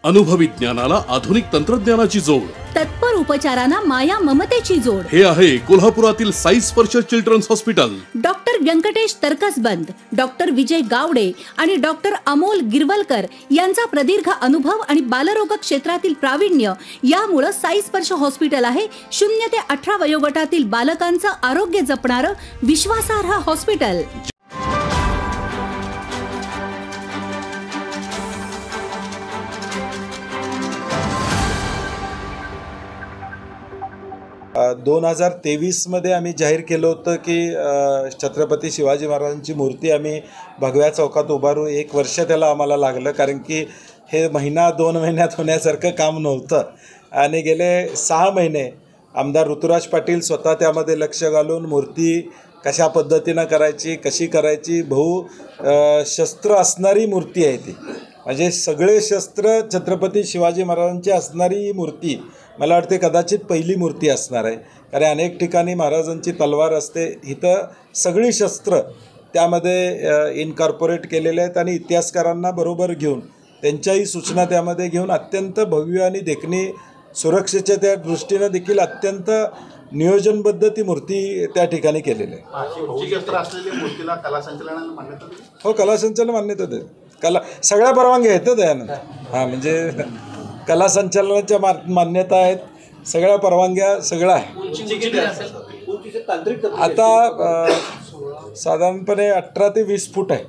अनुभवी ज्ञानाला आधुनिक तंत्रज्ञानाची जोड, तत्पर उपचारांना माया ममतेची जोड. हे आहे कोल्हापुरातील Sai Sparsh children's hospital. Doctor Venkatesh Tarkasband, doctor Vijay Gawade आणि डॉक्टर अमोल गिरवलकर यांचा प्रदीर्घ अनुभव आणि बालरोग क्षेत्रातील प्रावीण्य यामुळे साई स्पर्श हॉस्पिटल आहे 0 ते 18 वयोगटातील बालकांचं आरोग्य जपणारं विश्वासार्ह हॉस्पिटल. दोन 2023 मध्ये आम्ही जाहीर केलं होतं की छत्रपती शिवाजी महाराजांची मूर्ती आम्ही भगव्या चौकात उभारू. 1 वर्ष त्याला आम्हाला लागलं, कारण की हे महिना 2 महिन्यात होण्यासारखं काम नव्हतं. आणि गेले 6 महिने आमदार ऋतुराज पाटील स्वतः त्यामध्ये लक्ष घालून मूर्ती कशा पद्धतीनं करायची, कशी करायची, शस्त्र असणारी मूर्ती आहे ती. म्हणजे सगळे शस्त्र छत्रपती शिवाजी महाराजांची असणारी ही मूर्ती मला वाटते कदाचित पहिली मूर्ती असणार आहे. कारण अनेक ठिकाणी महाराजांची तलवार असते, इथं सगळी शस्त्र त्यामध्ये इनकॉर्पोरेट केलेले आहेत. आणि इतिहासकारांना बरोबर घेऊन त्यांच्याही सूचना त्यामध्ये घेऊन अत्यंत भव्य आणि देखणी सुरक्षेच्या त्या दृष्टीनं देखील अत्यंत नियोजनबद्ध ती मूर्ती त्या ठिकाणी केलेली आहे. हो, कला संचालन मान्यता दे. सगळ्या परवानग्या आहेत त्यानं. हां, म्हणजे कला संचालनाच्या मान्यता आहेत, सगळ्या परवानग्या, सगळं आहे. आता साधारणपणे 18 ते 20 फूट आहे.